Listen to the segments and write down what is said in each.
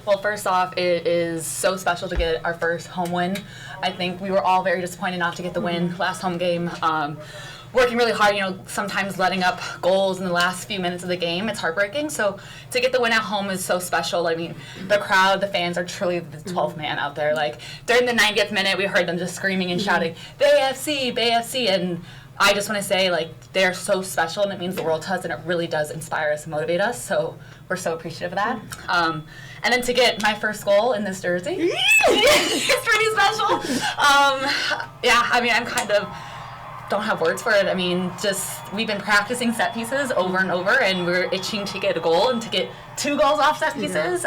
Well, first off, it is so special to get our first home win. I think we were all very disappointed not to get the win last home game. Working really hard, sometimes letting up goals in the last few minutes of the game, it's heartbreaking. So to get the win at home is so special. I mean, the crowd, the fans are truly the 12th man out there. Like, during the 90th minute, we heard them just screaming and shouting, Bay FC, Bay FC, and I just want to say, they're so special, and it means the world to us, and it really does inspire us and motivate us, so we're so appreciative of that. And then to get my first goal in this jersey, it's pretty special. I'm kind of, don't have words for it. I mean, we've been practicing set pieces over and over, and we're itching to get a goal and to get 2 goals off set pieces.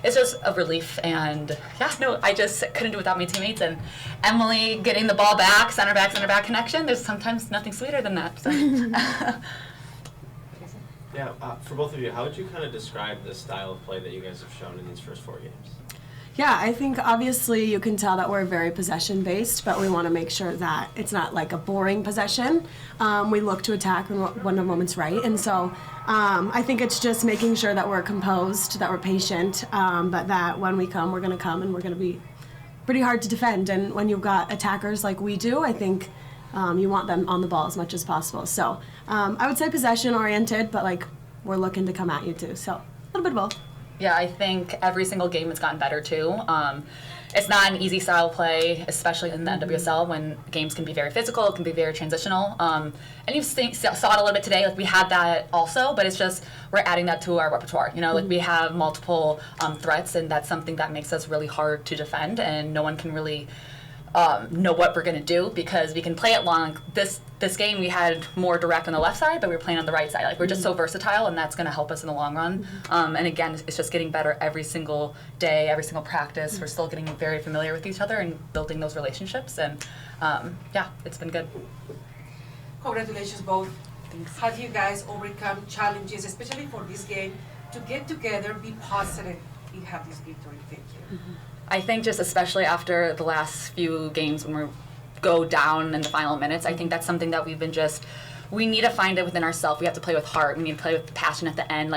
It's just a relief, and I just couldn't do it without my teammates. And Emily getting the ball back, center back connection. There's sometimes nothing sweeter than that. So. For both of you, how would you kind of describe the style of play that you guys have shown in these first 4 games? Yeah, I think obviously you can tell that we're very possession-based, but we want to make sure that it's not like a boring possession. We look to attack when the moment's right, and so I think it's just making sure that we're composed, that we're patient, but that when we come, we're going to come and we're going to be pretty hard to defend. And when you've got attackers like we do, I think you want them on the ball as much as possible. So I would say possession-oriented, but we're looking to come at you too. So a little bit of both. Yeah, I think every single game has gotten better too. It's not an easy style of play, especially in the NWSL when games can be very physical, it can be very transitional. And you saw it a little bit today. We had that also, but it's just we're adding that to our repertoire. We have multiple threats, and that's something that makes us really hard to defend, and no one can really know what we're going to do because we can play it long. This game we had more direct on the left side, but we were playing on the right side. We're just so versatile, and that's going to help us in the long run. And again, it's just getting better every single day, every single practice. We're still getting very familiar with each other and building those relationships, and it's been good. Congratulations both. Thanks. How do you guys overcome challenges, especially for this game, to get together, be positive, and have this victory? Thank you. I think just especially after the last few games when we go down in the final minutes, I think that's something that we need to find it within ourselves. We have to play with heart. We need to play with passion at the end,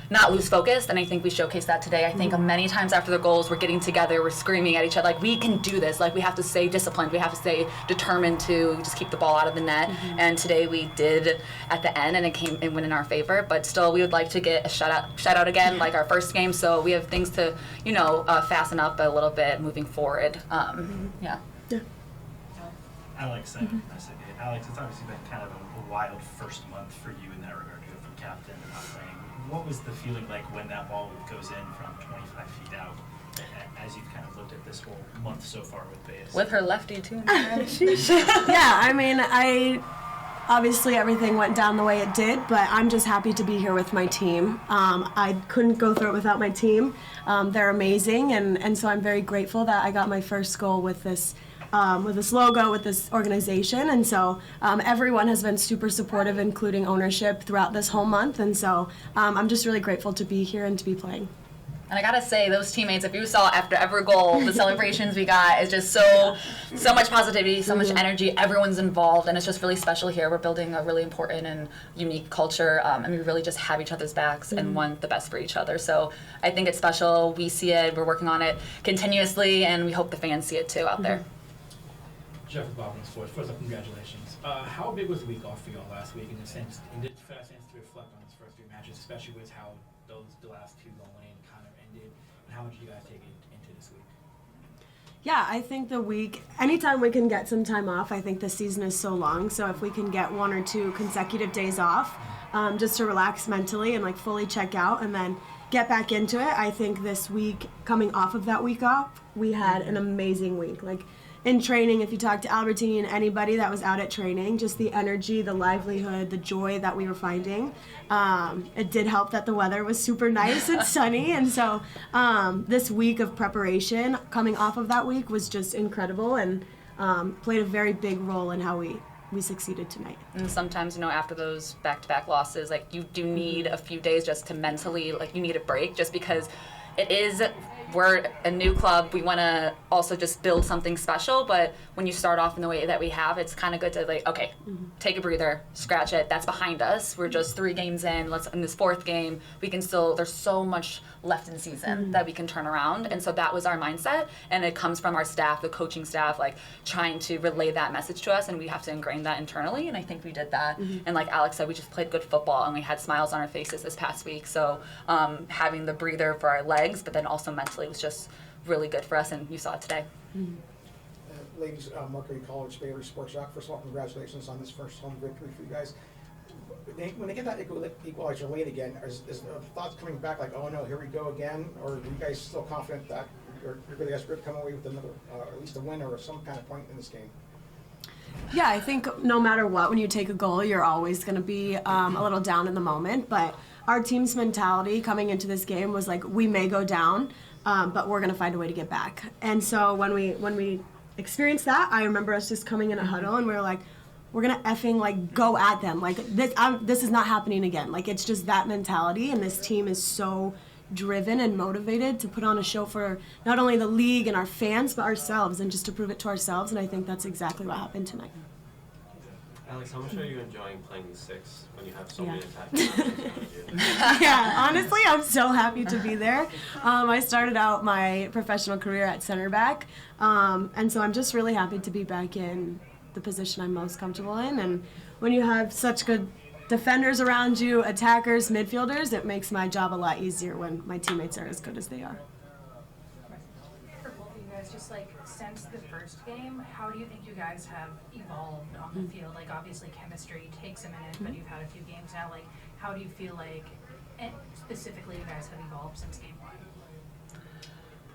not lose focus. And I think we showcased that today. I think many times after the goals, we're getting together, we're screaming at each other, we can do this. We have to stay disciplined. We have to stay determined to just keep the ball out of the net. And today we did at the end, and it came and went in our favor. But still, we would like to get a shutout again, like our first game. So we have things to, fasten up a little bit moving forward. Alex, Alex, it's obviously been kind of a wild first month for you in that regard to go from captain to not playing. What was the feeling like when that ball goes in from 25 feet out as you've kind of looked at this whole month so far with Bayes? With her lefty, too. Obviously everything went down the way it did, but I'm just happy to be here with my team. I couldn't go through it without my team. They're amazing, and so I'm very grateful that I got my first goal with this logo, with this organization, and so everyone has been super supportive, including ownership, throughout this whole month, and so I'm just really grateful to be here and to be playing. And I gotta say, those teammates, if you saw after every goal, the celebrations we got is just so much positivity, so much energy. Everyone's involved, and it's just really special here. We're building a really important and unique culture, and we really just have each other's backs and want the best for each other. So I think it's special. We see it. We're working on it continuously, and we hope the fans see it too out there. Jeff with Bob Sports. First up, congratulations. How big was the week off for y'all last week in the sense, and did you have a chance to reflect on those first 3 matches, especially with how the last 2 going in kind of ended, and how much did you guys take into this week? Yeah, I think the week, anytime we can get some time off, I think the season is so long, so if we can get 1 or 2 consecutive days off, just to relax mentally and fully check out and then get back into it, I think this week, coming off of that week off, we had an amazing week. In training, if you talk to Albertin, anybody that was out at training, just the energy, the livelihood, the joy that we were finding. It did help that the weather was super nice and sunny, and so this week of preparation, coming off of that week, was just incredible and played a very big role in how we succeeded tonight. And sometimes, after those back-to-back losses, you do need a few days just to mentally, you need a break just because it is we're a new club. We want to also just build something special. But when you start off in the way that we have, it's kind of good to like, okay, take a breather, scratch it. That's behind us. We're just 3 games in. In this 4th game, we can still. There's so much left in the season that we can turn around. And so that was our mindset. And it comes from our staff, the coaching staff, like trying to relay that message to us. And we have to ingrain that internally. And I think we did that. And like Alex said, we just played good football and we had smiles on our faces this past week. So having the breather for our legs, but then also mentally was just really good for us. And you saw it today. Ladies, Mercury College Baylor Sports Shock. First of all, congratulations on this first home victory for you guys. When they get that equalizer late again, is the thoughts coming back like, oh no, here we go again? Or are you guys still confident that you're going to come away with another, at least a win or some kind of point in this game? Yeah, I think no matter what, when you take a goal, you're always going to be a little down in the moment. But our team's mentality coming into this game was like, we may go down, but we're going to find a way to get back. And so when we experienced that, I remember us just coming in a huddle and we were like, we're gonna effing like go at them. Like this is not happening again. Like it's just that mentality, and this team is so driven and motivated to put on a show for not only the league and our fans, but ourselves, and just to prove it to ourselves. And I think that's exactly what happened tonight. Alex, how much are you enjoying playing the 6 when you have so many attacking options around you? Yeah, honestly, I'm so happy to be there. I started out my professional career at center back, and so I'm just really happy to be back in the position I'm most comfortable in. And when you have such good defenders around you, attackers, midfielders, it makes my job a lot easier when my teammates are as good as they are. For both of you guys, just like since the first game, how do you think you guys have evolved on the field? Like obviously chemistry takes a minute, but you've had a few games now. Like how do you feel like, and specifically, you guys have evolved since game 1?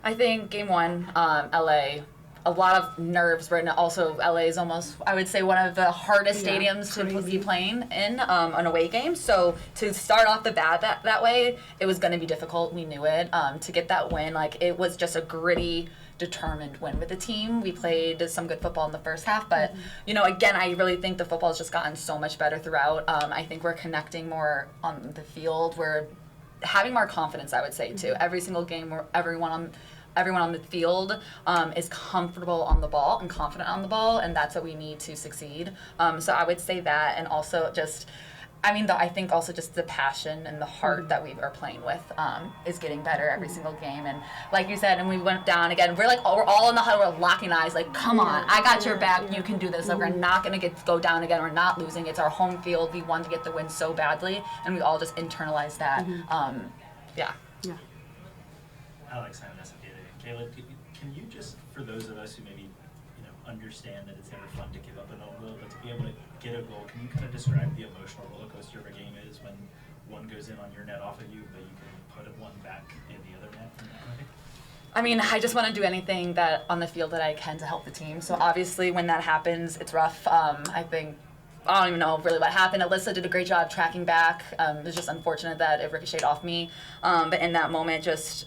I think game 1, LA, a lot of nerves, but also LA is almost, I would say, one of the hardest stadiums to be playing in an away game. So to start off the bat that way, it was going to be difficult. We knew it. To get that win, like it was just a gritty, determined win with the team. We played some good football in the first half, but you know, again, I really think the football has just gotten so much better throughout. I think we're connecting more on the field. We're having more confidence, I would say, too. Every single game, where everyone on the field is comfortable on the ball and confident on the ball, and that's what we need to succeed. So I would say that, and also just, I think also just the passion and the heart that we are playing with is getting better every single game. And like you said, and we went down again, we're all in the huddle, we're locking eyes, like, come on, I got your back, you can do this. Like, we're not going to go down again, we're not losing. It's our home field, we want to get the win so badly, and we all just internalize that. Yeah. Alex, I'm Kayla, can you just, for those of us who maybe understand that it's never fun to give up an own goal, but to be able to get a goal, can you kind of describe the emotional roller coaster of a game is when one goes in on your net off of you, but you can put one back in the other net from that way? I just want to do anything that on the field that I can to help the team. So obviously when that happens, it's rough. I don't even know really what happened. Alyssa did a great job tracking back. It was just unfortunate that it ricocheted off me. But in that moment, just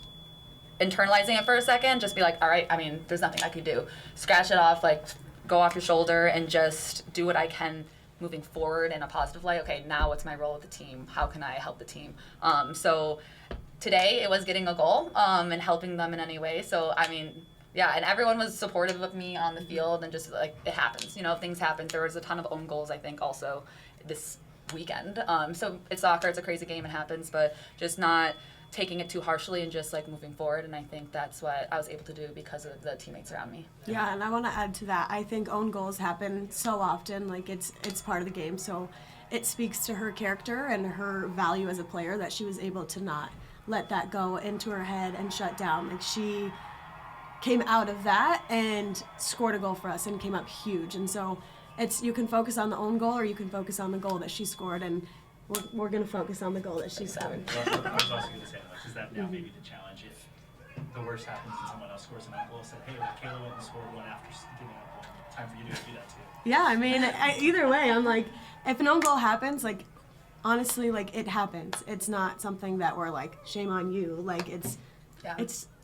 internalizing it for a second, just be like, all right, there's nothing I could do. Scratch it off, like go off your shoulder and just do what I can moving forward in a positive light. Okay, now what's my role with the team? How can I help the team? So today it was getting a goal and helping them in any way. So, yeah, and everyone was supportive of me on the field, and just like it happens. Things happen. There was a ton of own goals, I think, also this weekend. So it's soccer, it's a crazy game, it happens, but just not taking it too harshly and just like moving forward. And I think that's what I was able to do because of the teammates around me. Yeah, and I want to add to that. I think own goals happen so often, like it's part of the game. So it speaks to her character and her value as a player that she was able to not let that go into her head and shut down. Like she came out of that and scored a goal for us and came up huge. And so you can focus on the own goal or you can focus on the goal that she scored, and we're going to focus on the goal that she scored. I was also going to say, Alex, is that now maybe the challenge if the worst happens and someone else scores an own goal, say, hey, Kayla went and scored one after giving up one. Time for you to do that too. Yeah, either way, I'm like, if an own goal happens, like, honestly, like, it happens. It's not something that we're like, shame on you. Like, it's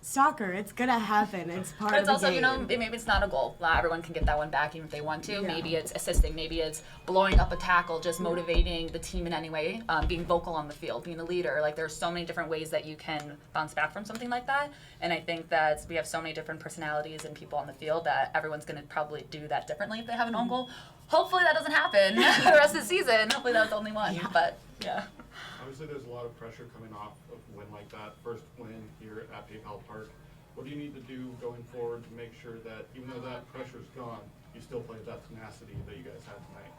soccer. It's gonna happen. It's part But of it's the also, game. you know, maybe it's not a goal. Not everyone can get that one back even if they want to. Yeah. Maybe it's assisting. Maybe it's blowing up a tackle, just motivating the team in any way, being vocal on the field, being a leader. Like, there's so many different ways that you can bounce back from something like that. And I think that we have so many different personalities and people on the field that everyone's going to probably do that differently if they have an own goal. Hopefully that doesn't happen the rest of the season. Hopefully that was only one. Yeah. But, yeah. Obviously, there's a lot of pressure coming off of a win like that. First win here at PayPal Park. What do you need to do going forward to make sure that even though that pressure's gone, you still play that tenacity that you guys had tonight?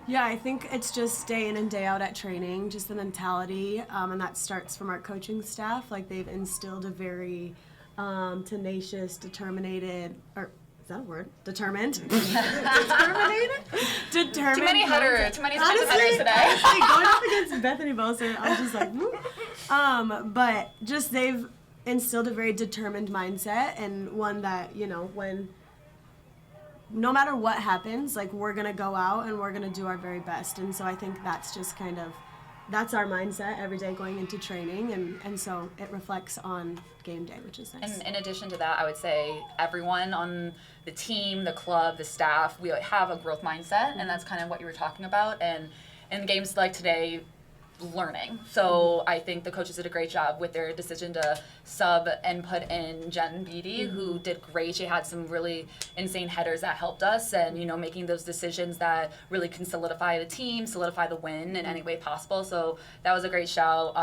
Yeah, I think it's just day in and day out at training, just the mentality, and that starts from our coaching staff. Like, they've instilled a very tenacious, determined. Is that a word? Determined? Determined? Determined. Too many headers. Too many defensive headers today. Honestly, going up against Bethany Boser, I was just like, whoop. But just they've instilled a very determined mindset, and one that, you know, when no matter what happens, like, we're going to go out and we're going to do our very best. And so I think that's just kind of, that's our mindset every day going into training, and so it reflects on game day, which is nice. And in addition to that, I would say everyone on the team, the club, the staff, we have a growth mindset, and that's kind of what you were talking about. And in games like today, learning. So I think the coaches did a great job with their decision to sub and put in Jen Beatty, who did great. She had some really insane headers that helped us, and, you know, making those decisions that really can solidify the team, solidify the win in any way possible. So that was a great shout.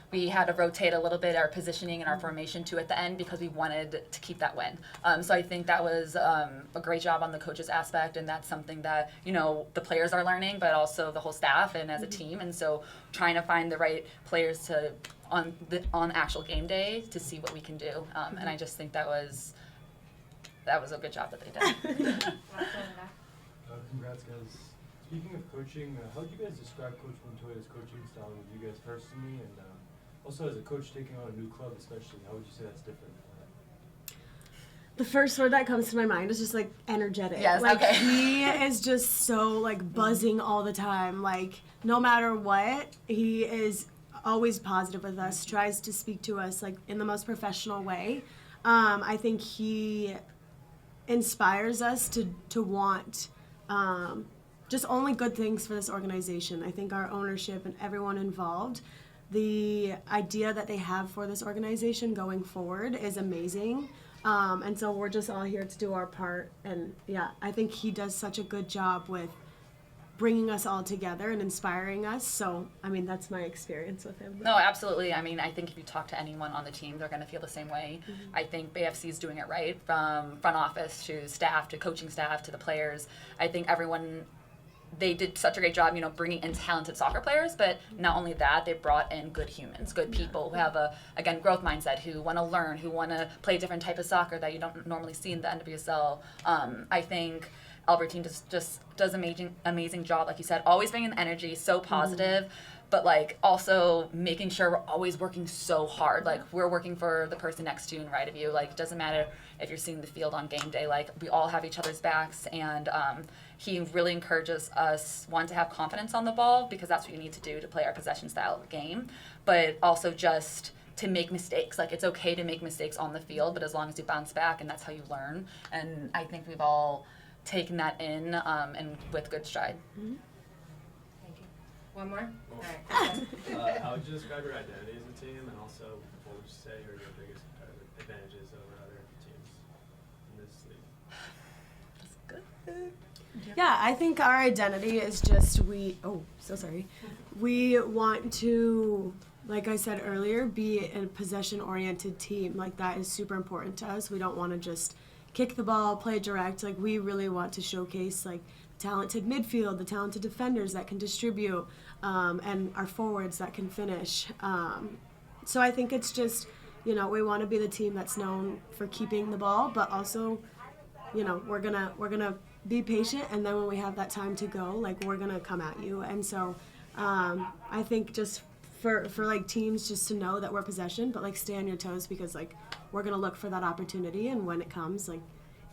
We had to rotate a little bit our positioning and our formation too at the end because we wanted to keep that win. So I think that was a great job on the coaches aspect, and that's something that, you know, the players are learning, but also the whole staff and as a team. And so trying to find the right players to on actual game day to see what we can do. And I just think that was a good job that they did. Congrats, guys. Speaking of coaching, how would you guys describe Coach Montoya's coaching style with you guys personally, and also as a coach taking on a new club especially, how would you say that's different? The first word that comes to my mind is just, like, energetic. Yes, like, okay. He is just so, like, buzzing all the time. Like, no matter what, he is always positive with us, tries to speak to us, like, in the most professional way. I think he inspires us to want just only good things for this organization. I think our ownership and everyone involved, the idea that they have for this organization going forward is amazing. And so we're just all here to do our part. And yeah, I think he does such a good job with bringing us all together and inspiring us. So, I mean, that's my experience with him. No, absolutely. I mean, I think if you talk to anyone on the team, they're going to feel the same way. I think BFC is doing it right, from front office to staff to coaching staff to the players. I think everyone, they did such a great job, you know, bringing in talented soccer players, but not only that, they brought in good humans, good people who have a, again, growth mindset, who want to learn, who want to play a different type of soccer that you don't normally see in the NWSL. I think Albertin just does amazing job, like you said, always bringing the energy, so positive, but, like, also making sure we're always working so hard. Like, we're working for the person next to you and right of you. Like, it doesn't matter if you're seeing the field on game day. Like, we all have each other's backs, and he really encourages us, one, to have confidence on the ball, because that's what you need to do to play our possession style of game, but also just to make mistakes. Like, it's okay to make mistakes on the field, but as long as you bounce back, and that's how you learn. And I think we've all taken that in, and with good stride. Thank you. One more? Well, All right. how would you describe your identity as a team, and also what would you say are your biggest advantages over other teams in this league? That's good. Yeah, I think our identity is just we want to, like I said earlier, be a possession-oriented team. Like, that is super important to us. We don't want to just kick the ball, play direct. Like, we really want to showcase, like, talented midfield, the talented defenders that can distribute, and our forwards that can finish. So I think it's just, you know, we want to be the team that's known for keeping the ball, but also, you know, we're gonna be patient, and then when we have that time to go, like, we're gonna come at you. And so I think just for like teams just to know that we're possession, but, like, stay on your toes, because, like, we're gonna look for that opportunity, and when it comes, like,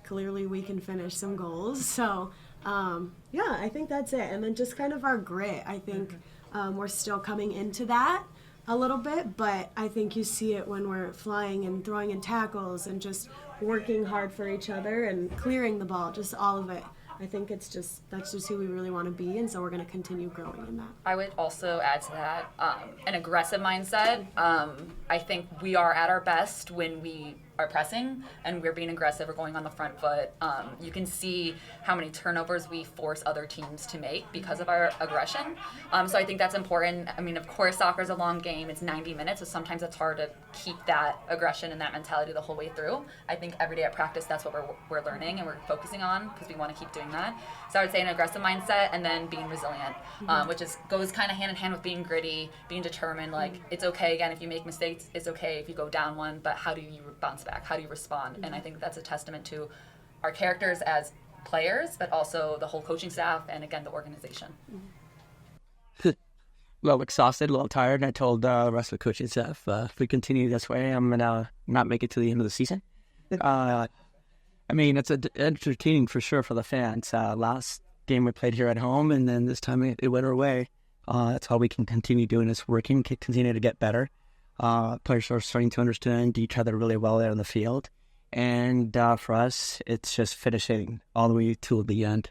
clearly we can finish some goals. So yeah, I think that's it. And then just kind of our grit. I think we're still coming into that, a little bit, but I think you see it when we're flying and throwing in tackles and just working hard for each other and clearing the ball, just all of it. I think that's just who we really want to be, and so we're going to continue growing in that. I would also add to that an aggressive mindset. I think we are at our best when we are pressing and we're being aggressive or going on the front foot. You can see how many turnovers we force other teams to make because of our aggression. So I think that's important. I mean, of course, soccer is a long game. It's 90 minutes, so sometimes it's hard to keep that aggression and that mentality the whole way through. I think every day at practice, that's what we're learning and we're focusing on because we want to keep doing that. So I would say an aggressive mindset and then being resilient, which goes kind of hand in hand with being gritty, being determined. Like, it's okay, again, if you make mistakes, it's okay if you go down one, but how do you bounce back? How do you respond? And I think that's a testament to our characters as players, but also the whole coaching staff and, again, the organization. A little exhausted, a little tired. I told the rest of the coaching staff, if we continue this way, I'm going to not make it to the end of the season. I mean, it's entertaining for sure for the fans. Last game we played here at home, and then this time it went our way. That's all we can continue doing is working, continue to get better. Players are starting to understand each other really well there on the field. And for us, it's just finishing all the way to the end.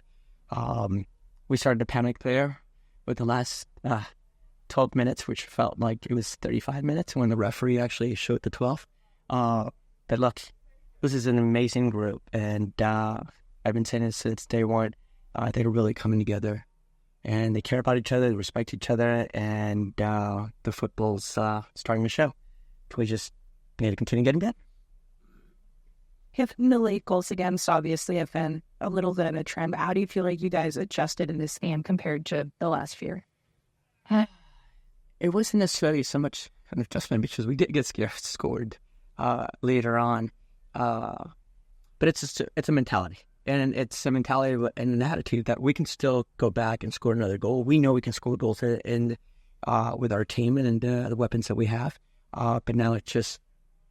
We started to panic there with the last 12 minutes, which felt like it was 35 minutes when the referee actually showed the 12. But look, this is an amazing group, and I've been saying this since day one. They're really coming together, and they care about each other, they respect each other, and the football's starting to show. We just need to continue getting better. If the late goals against obviously have been a little bit of a trend, how do you feel like you guys adjusted in this game compared to the last year? It wasn't necessarily so much an adjustment because we did get scored later on. But it's a mentality. And it's a mentality and an attitude that we can still go back and score another goal. We know we can score goals with our team and the weapons that we have. But now it's just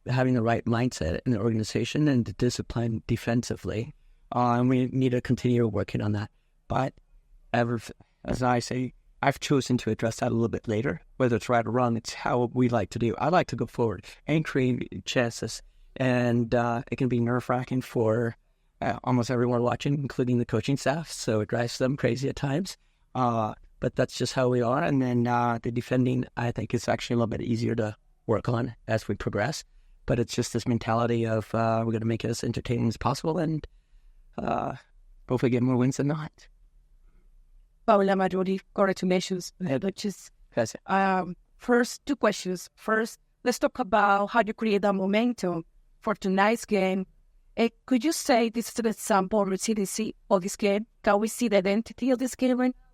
having the right mindset in the organization and the discipline defensively. And we need to continue working on that. But as I say, I've chosen to address that a little bit later. Whether it's right or wrong, it's how we like to do. I like to go forward and create chances. And it can be nerve-wracking for almost everyone watching, including the coaching staff. So it drives them crazy at times. But that's just how we are. And then the defending, I think, is actually a little bit easier to work on as we progress. But it's just this mentality of we're going to make it as entertaining as possible and hopefully get more wins than not. Paula Majori, congratulations. First, two questions. First, let's talk about how you create that momentum for tonight's game. Could you say this is an example of resiliency of this game? Can we see the identity of this game right now?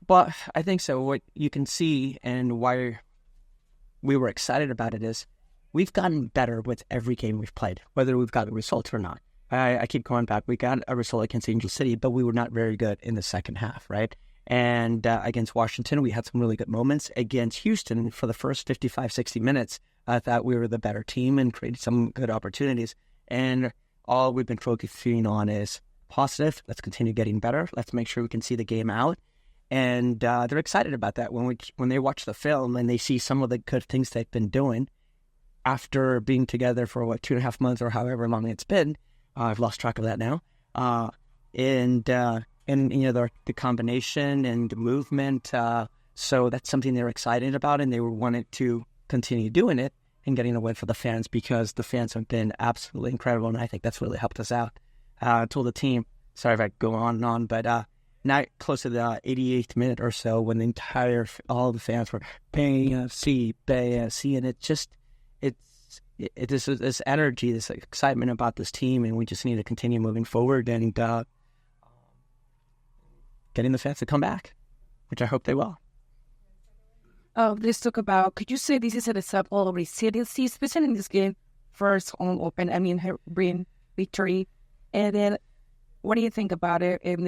But I think so. What you can see and why we were excited about it is we've gotten better with every game we've played, whether we've got a result or not. I keep going back. We got a result against Angel City, but we were not very good in the second half, right? And against Washington, we had some really good moments. Against Houston, for the first 55, 60 minutes, I thought we were the better team and created some good opportunities. And all we've been focusing on is positive. Let's continue getting better. Let's make sure we can see the game out. And they're excited about that when they watch the film and they see some of the good things they've been doing after being together for 2.5 months or however long it's been. I've lost track of that now. And you know, the combination and the movement. So that's something they're excited about, and they wanted to continue doing it and getting a win for the fans because the fans have been absolutely incredible, and I think that's really helped us out. I told the team, sorry if I go on and on, but now close to the 88th minute or so when all the fans were BFC, and it's this energy, this excitement about this team, and we just need to continue moving forward and getting the fans to come back, which I hope they will. Let's talk about, could you say this is an example of resiliency, especially in this game, first on open, bring victory, and then what do you think about it? And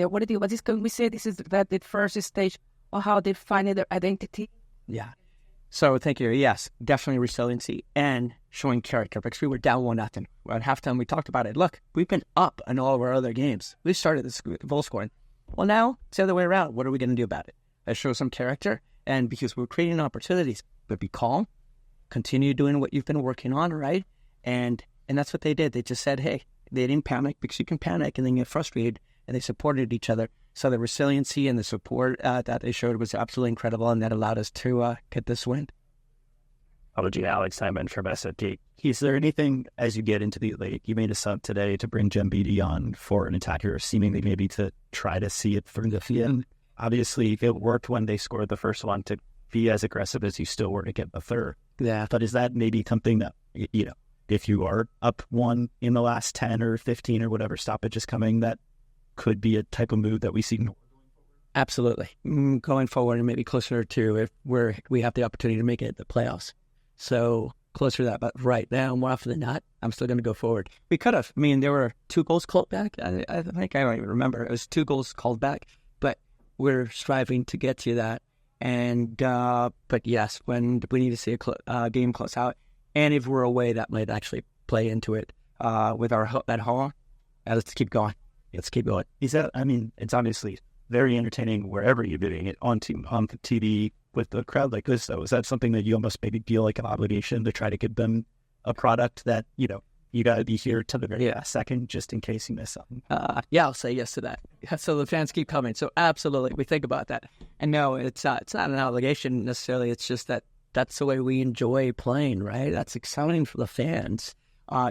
can we say this is the first stage of how they find their identity? Yeah. So thank you. Yes, definitely resiliency and showing character because we were down 1-0. At halftime, we talked about it. Look, we've been up in all of our other games. We started this goal scoring. Well, now it's the other way around. What are we going to do about it? Let's show some character And because we're creating opportunities, but be calm, continue doing what you've been working on, right? And that's what they did. They just said, hey, they didn't panic, because you can panic and then get frustrated, and they supported each other. So the resiliency and the support that they showed was absolutely incredible, and that allowed us to get this win. How would you, Alex Simon from SFT? Is there anything, as you get into the late, you made a sub today to bring Jem Beatty on for an attacker, seemingly maybe to try to see it through the end? Obviously, it worked when they scored the first one to be as aggressive as you still were to get the third. Yeah. But is that maybe something that, if you are up one in the last 10 or 15 or whatever stoppage is coming, that could be a type of move that we see? Absolutely. Going forward and maybe closer to if we have the opportunity to make it the playoffs. So closer to that. But right now, more often than not, I'm still going to go forward. We could have. I mean, there were 2 goals called back. I think I don't even remember. It was 2 goals called back. But we're striving to get to that. And but yes, when we need to see a game close out, and if we're away, that might actually play into it. With our at home, let's keep going. Let's keep going. Is that? I mean, it's obviously very entertaining wherever you're doing it on the TV with a crowd like this. Though, is that something that you almost maybe feel like an obligation to try to give them a product that you got to be here to the very last second just in case you miss something? Yeah, I'll say yes to that. So the fans keep coming. So absolutely, we think about that. And no, it's not an obligation necessarily. It's just that's the way we enjoy playing, right? That's exciting for the fans.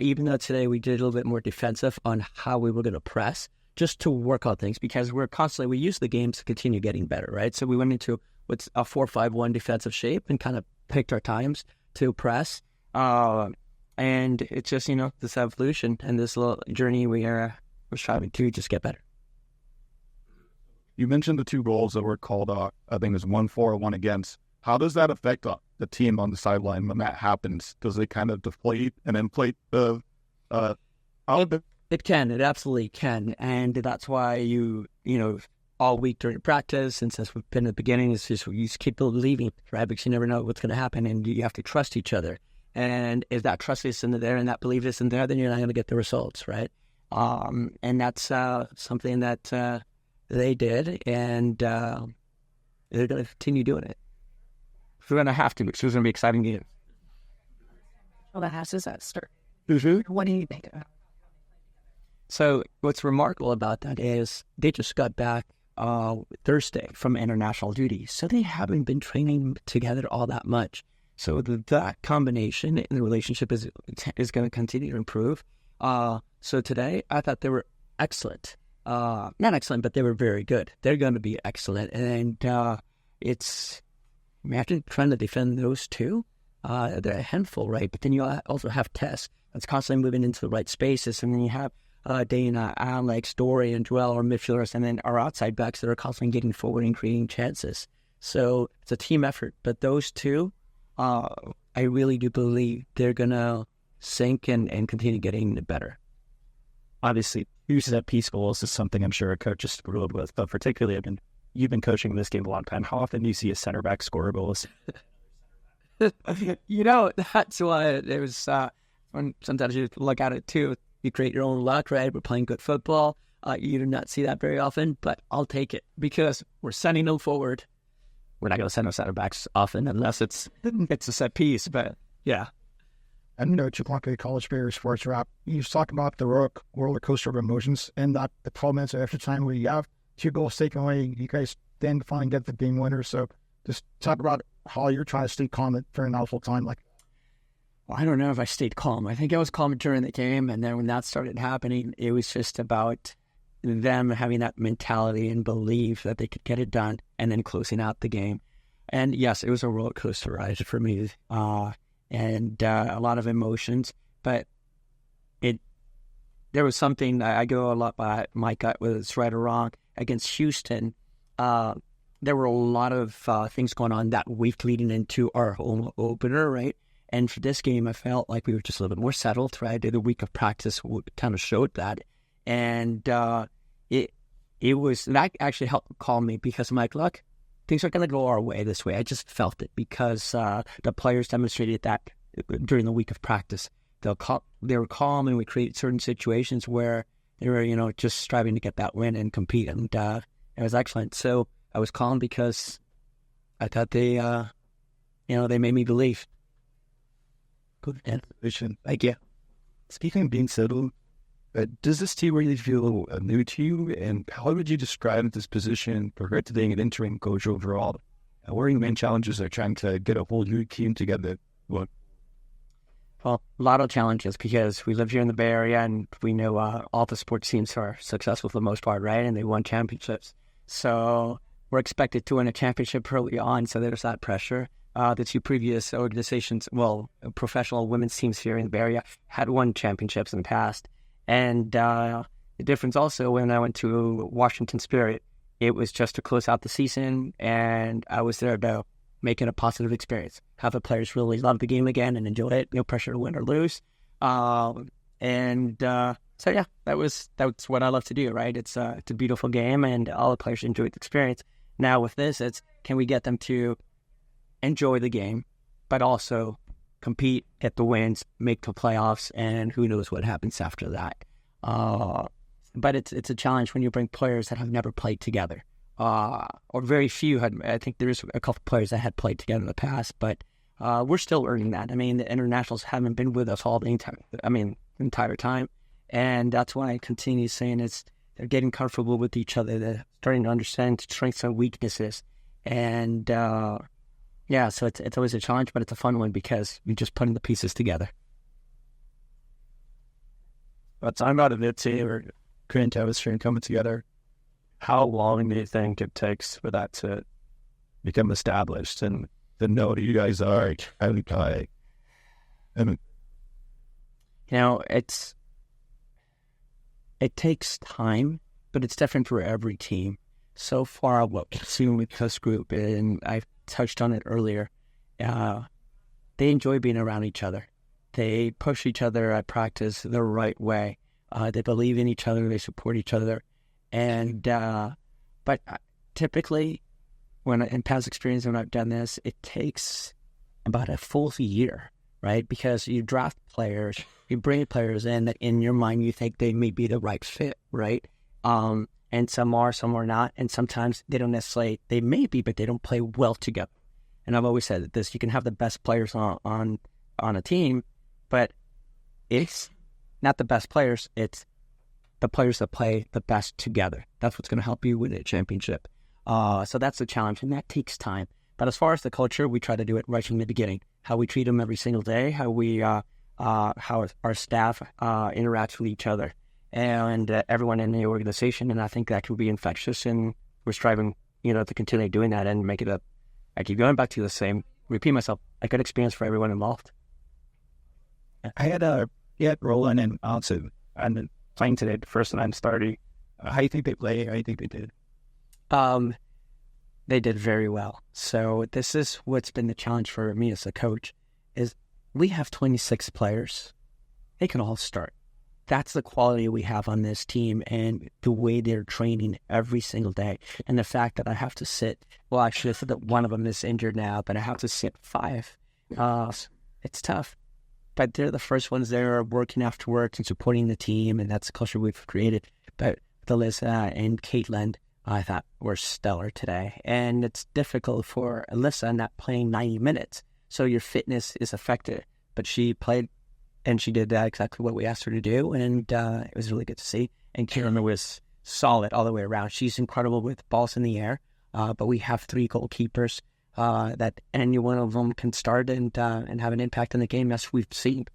Even though today we did a little bit more defensive on how we were going to press, just to work out things, because we use the games to continue getting better, right? So we went into what's a 4-5-1 defensive shape and kind of picked our times to press. And it's just, this evolution and this little journey we're striving to just get better. You mentioned the 2 goals that were called, I think it was 1 for, 1 against. How does that affect the team on the sideline when that happens? Does it kind of deflate and inflate the It can. It absolutely can. And that's why all week during practice, and since we've been at the beginning, it's just you just keep believing, right? Because you never know what's going to happen, and you have to trust each other. And if that trust isn't there and that belief isn't there, then you're not going to get the results, right? And that's something that they did, and they're going to continue doing it. We're going to have to, because it's going to be exciting games. Well, that has to start. Mm-hmm. What do you think about? So what's remarkable about that is they just got back Thursday from international duty, so they haven't been training together all that much. So that combination in the relationship is going to continue to improve. So today, I thought they were excellent. Not excellent, but they were very good. They're going to be excellent. And imagine trying to defend those 2. They're a handful, right? But then you also have Tess that's constantly moving into the right spaces. And then you have Dana, Alex, Dory, and Joel, our midfielders, and then our outside backs that are constantly getting forward and creating chances. So it's a team effort. But those 2, I really do believe they're going to sync and continue getting better. Obviously, use that piece goals is something I'm sure a coach is thrilled with, but particularly, you've been coaching this game a long time. How often do you see a center back score goals? That's why it was, when sometimes you look at it too, you create your own luck, right? We're playing good football. You do not see that very often, but I'll take it because we're sending them forward. We're not going to send our center backs often unless it's a set piece, but yeah. And Chihuahua College Bears Sports Wrap, you talk about the roller coaster of emotions and that the 12 minutes of extra time where you have 2 goals taken away, you guys then finally get the game winner. So just talk about how you're trying to stay calm during that whole time. Well, I don't know if I stayed calm. I think I was calm during the game, and then when that started happening, it was just about them having that mentality and belief that they could get it done, and then closing out the game. And yes, it was a roller coaster ride for me, and a lot of emotions. But there was something I go a lot by my gut, whether it's right or wrong. Against Houston, there were a lot of things going on that week leading into our home opener, right? And for this game, I felt like we were just a little bit more settled, right? The week of practice kind of showed that. And that actually helped calm me because I'm like, look, things are going to go our way this way. I just felt it because the players demonstrated that during the week of practice. They were calm, and we created certain situations where they were, just striving to get that win and compete. And it was excellent. So I was calm because I thought they, they made me believe. Good answer. Thank you. Speaking of being settled, does this team really feel new to you? And how would you describe this position compared to being an interim coach overall? What are your main challenges are trying to get a whole new team together? What? Well, a lot of challenges because we live here in the Bay Area and we know all the sports teams are successful for the most part, right? And they won championships. So we're expected to win a championship early on, so there's that pressure. The two previous organizations, professional women's teams here in the Bay Area had won championships in the past. And the difference also when I went to Washington Spirit, it was just to close out the season, and I was there to make it a positive experience. Have the players really love the game again and enjoy it. No pressure to win or lose. So yeah, that's what I love to do, right? It's a beautiful game, and all the players enjoy the experience. Now with this, it's can we get them to enjoy the game, but also compete, get the wins, make the playoffs, and who knows what happens after that. But it's a challenge when you bring players that have never played together, or very few had. I think there's a couple players that had played together in the past, but we're still learning that. I mean, the internationals haven't been with us all the entire time, and that's why I continue saying they're getting comfortable with each other. They're starting to understand strengths and weaknesses, and yeah, so it's always a challenge, but it's a fun one because you're just putting the pieces together. But I'm not a mid-team or current chemistry coming together. How long do you think it takes for that to become established and to know who you guys are? It takes time, but it's different for every team. So far, what we've seen with this group, and I've touched on it earlier, they enjoy being around each other. They push each other at practice the right way. They believe in each other. They support each other. And but typically, in past experience when I've done this, it takes about a full year, right? Because you draft players, you bring players in that in your mind you think they may be the right fit, right? And some are not. And sometimes they don't necessarily, they may be, but they don't play well together. And I've always said this, you can have the best players on a team, but it's not the best players, it's the players that play the best together. That's what's going to help you win a championship. So that's the challenge, and that takes time. But as far as the culture, we try to do it right from the beginning. How we treat them every single day, how our staff interacts with each other, and everyone in the organization. And I think that can be infectious, and we're striving, to continue doing that and make it I keep going back to the same, repeat myself, a good experience for everyone involved. I had Roland and Alton and playing today, the first time starting. How do you think they play? How do you think they did? They did very well. So this is what's been the challenge for me as a coach, is we have 26 players. They can all start. That's the quality we have on this team and the way they're training every single day. And the fact that I have to sit, well, actually, I said that one of them is injured now, but I have to sit 5. It's tough. But they're the first ones there working after work and supporting the team, and that's the culture we've created. But Alyssa and Caitlin, I thought, were stellar today. And it's difficult for Alyssa not playing 90 minutes. So your fitness is affected. But she played, and she did exactly what we asked her to do, and it was really good to see. And Kayla was solid all the way around. She's incredible with balls in the air, but we have 3 goalkeepers that any one of them can start and have an impact on the game, as we've seen.